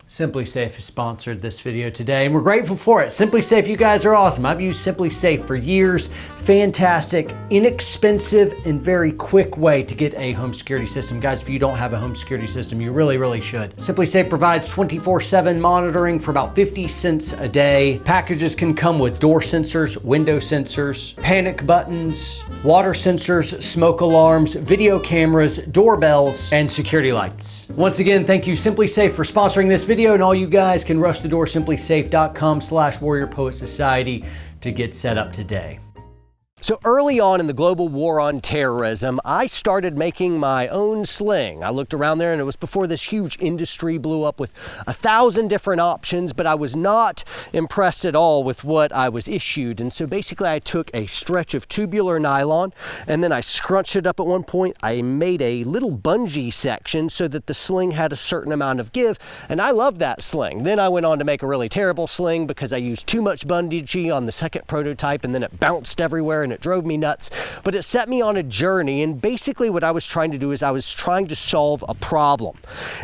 SimpliSafe has sponsored this video today, and we're grateful for it. SimpliSafe, you guys are awesome. I've used SimpliSafe for years. Fantastic, inexpensive, and very quick way to get a home security system. Guys, if you don't have a home security system, you really should. SimpliSafe provides 24/7 monitoring for about 50 cents a day. Packages can come with door sensors, window sensors, panic buttons, water sensors, smoke alarms, video cameras, doorbells, and security lights. Once again, thank you SimpliSafe for sponsoring this video, and all you guys can rush the door simplisafe.com/warriorpoetsociety to get set up today. So early on in the global war on terrorism, I started making my own sling. I looked around there, and it was before this huge industry blew up with 1,000 different options, but I was not impressed at all with what I was issued. And so basically I took a stretch of tubular nylon, and then I scrunched it up at one point. I made a little bungee section so that the sling had a certain amount of give, and I love that sling. Then I went on to make a really terrible sling because I used too much bungee on the second prototype, and then it bounced everywhere and it drove me nuts. But it set me on a journey, and basically what I was trying to do is I was trying to solve a problem.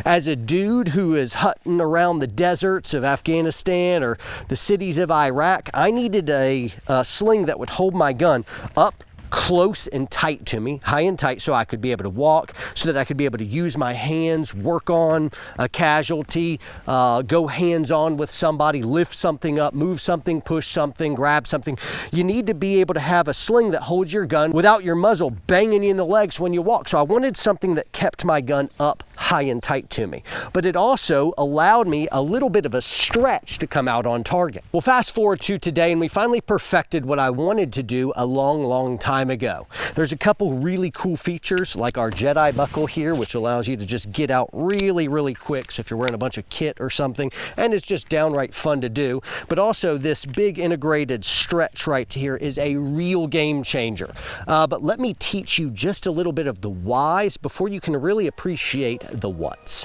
As a dude who is hunting around the deserts of Afghanistan or the cities of Iraq, I needed a sling that would hold my gun up close and tight to me, high and tight, so I could be able to walk, so that I could be able to use my hands, work on a casualty, go hands-on with somebody, lift something up, move something, push something, grab something. You need to be able to have a sling that holds your gun without your muzzle banging you in the legs when you walk. So I wanted something that kept my gun up high and tight to me, but it also allowed me a little bit of a stretch to come out on target. Well, fast forward to today, and we finally perfected what I wanted to do a long time ago. There's a couple really cool features, like our Jedi Buckle here, which allows you to just get out really quick. So if you're wearing a bunch of kit or something, and it's just downright fun to do. But also this big integrated stretch right here is a real game changer. But let me teach you just a little bit of the whys before you can really appreciate the whats.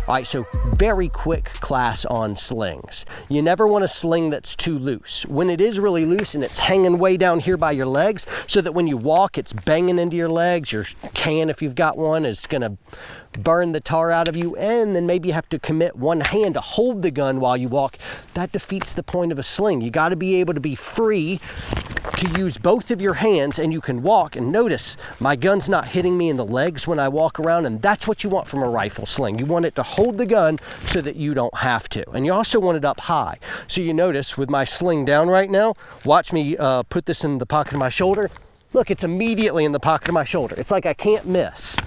All right, so very quick class on slings. You never want a sling that's too loose. When it is really loose and it's hanging way down here by your legs, so that when you walk, it's banging into your legs. Your can, if you've got one, is gonna burn the tar out of you, and then maybe you have to commit one hand to hold the gun while you walk. That defeats the point of a sling. You gotta be able to be free to use both of your hands, and you can walk. And notice, my gun's not hitting me in the legs when I walk around, and that's what you want from a rifle sling. You want it to hold the gun so that you don't have to. And you also want it up high. So you notice with my sling down right now, watch me put this in the pocket of my shoulder. Look, it's immediately in the pocket of my shoulder. It's like I can't miss.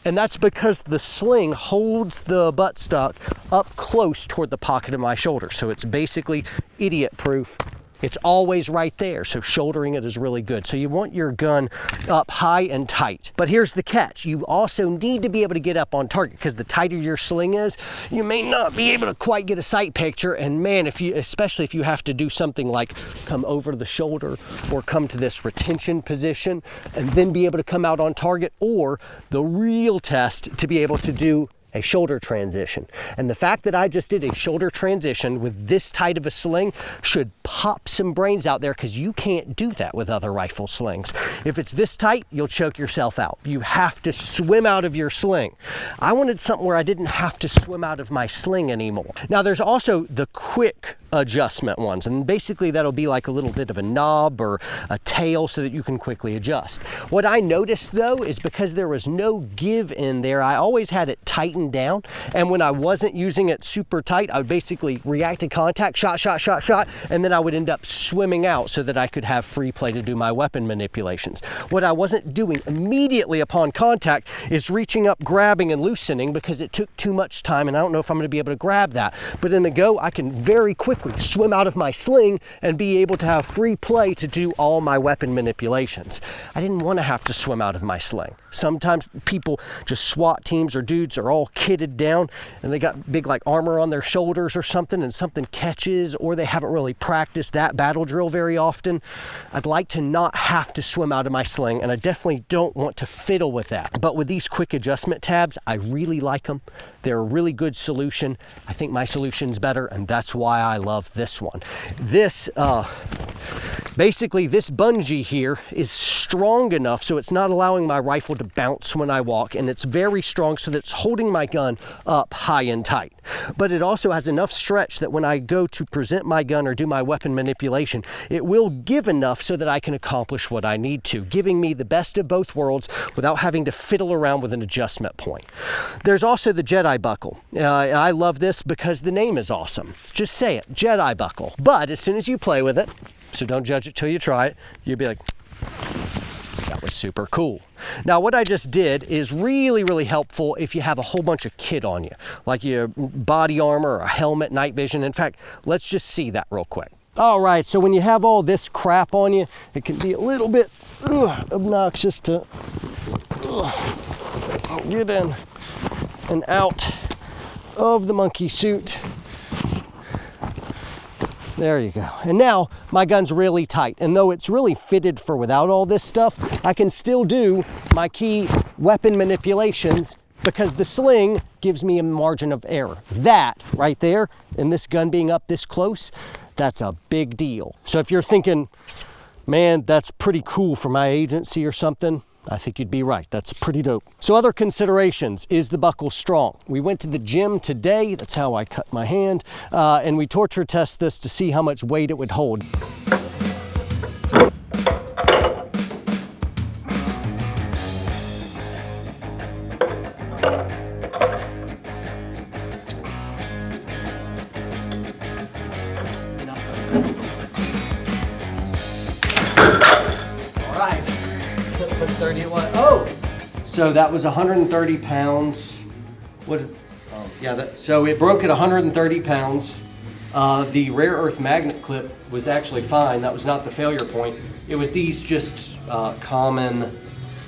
And that's because the sling holds the buttstock up close toward the pocket of my shoulder. So it's basically idiot-proof. It's always right there, so shouldering it is really good. So you want your gun up high and tight. But here's the catch. You also need to be able to get up on target, because the tighter your sling is, you may not be able to quite get a sight picture. And man, especially if you have to do something like come over the shoulder or come to this retention position and then be able to come out on target, or the real test, to be able to do a shoulder transition. And the fact that I just did a shoulder transition with this tight of a sling should pop some brains out there, because you can't do that with other rifle slings. If it's this tight, you'll choke yourself out. You have to swim out of your sling. I wanted something where I didn't have to swim out of my sling anymore. Now there's also the quick adjustment ones, and basically that'll be like a little bit of a knob or a tail so that you can quickly adjust. What I noticed though is, because there was no give in there, I always had it tightened tightened down. And when I wasn't using it super tight, I would basically react to contact, shot, shot, shot, shot, and then I would end up swimming out so that I could have free play to do my weapon manipulations. What I wasn't doing immediately upon contact is reaching up, grabbing, and loosening, because it took too much time, and I don't know if I'm going to be able to grab that. But in a go, I can very quickly swim out of my sling and be able to have free play to do all my weapon manipulations. I didn't want to have to swim out of my sling. Sometimes people, just SWAT teams or dudes, are all kitted down and they got big like armor on their shoulders or something, and something catches, or they haven't really practiced that battle drill very often. I'd like to not have to swim out of my sling, and I definitely don't want to fiddle with that. But with these quick adjustment tabs, I really like them. They're a really good solution. I think my solution's better, and that's why I love this one. This, basically this bungee here is strong enough so it's not allowing my rifle to bounce when I walk, and it's very strong so that it's holding my gun up high and tight. But it also has enough stretch that when I go to present my gun or do my weapon manipulation, it will give enough so that I can accomplish what I need to, giving me the best of both worlds without having to fiddle around with an adjustment point. There's also the Jedi Buckle. I love this because the name is awesome. Just say it, Jedi Buckle. But as soon as you play with it, so don't judge it till you try it, you'll be like, that was super cool. Now what I just did is really, really helpful if you have a whole bunch of kit on you, like your body armor or a helmet, night vision. In fact, let's just see that real quick. All right, so when you have all this crap on you, it can be a little bit obnoxious to get in and out of the monkey suit. There you go. And now my gun's really tight. And though it's really fitted for without all this stuff, I can still do my key weapon manipulations because the sling gives me a margin of error. That right there, and this gun being up this close, that's a big deal. So if you're thinking, man, that's pretty cool for my agency or something, I think you'd be right. That's pretty dope. So other considerations, is the buckle strong? We went to the gym today, that's how I cut my hand, and we torture test this to see how much weight it would hold. All right. 30 what? Oh, so that was 130 pounds. What? Yeah, so it broke at 130 pounds. The rare earth magnet clip was actually fine. That was not the failure point. It was these just common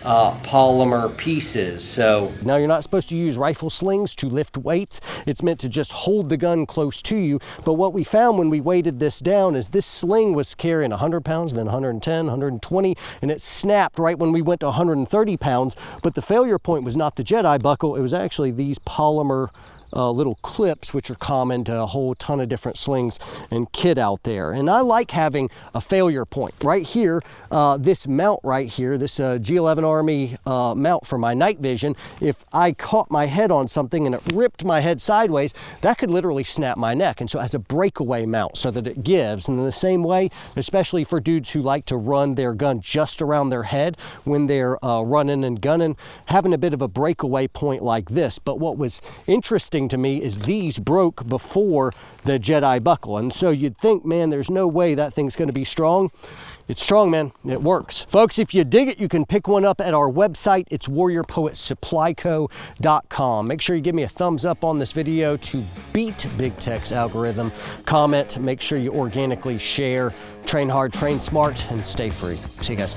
polymer pieces. So now you're not supposed to use rifle slings to lift weights. It's meant to just hold the gun close to you. But what we found when we weighted this down is this sling was carrying 100 pounds, then 110, 120, and it snapped right when we went to 130 pounds. But the failure point was not the Jedi Buckle. It was actually these polymer little clips, which are common to a whole ton of different slings and kit out there. And I like having a failure point. Right here, this mount right here, this G11 Army mount for my night vision, if I caught my head on something and it ripped my head sideways, that could literally snap my neck. And so it has a breakaway mount so that it gives. And in the same way, especially for dudes who like to run their gun just around their head when they're running and gunning, having a bit of a breakaway point like this. But what was interesting to me is these broke before the Jedi Buckle, and so you'd think, man, there's no way that thing's going to be strong. It's strong, man. It works. Folks, if you dig it, you can pick one up at our website. It's warriorpoetsupplyco.com. Make sure you give me a thumbs up on this video to beat Big Tech's algorithm. Comment, make sure you organically share. Train hard, train smart, and stay free. See you guys.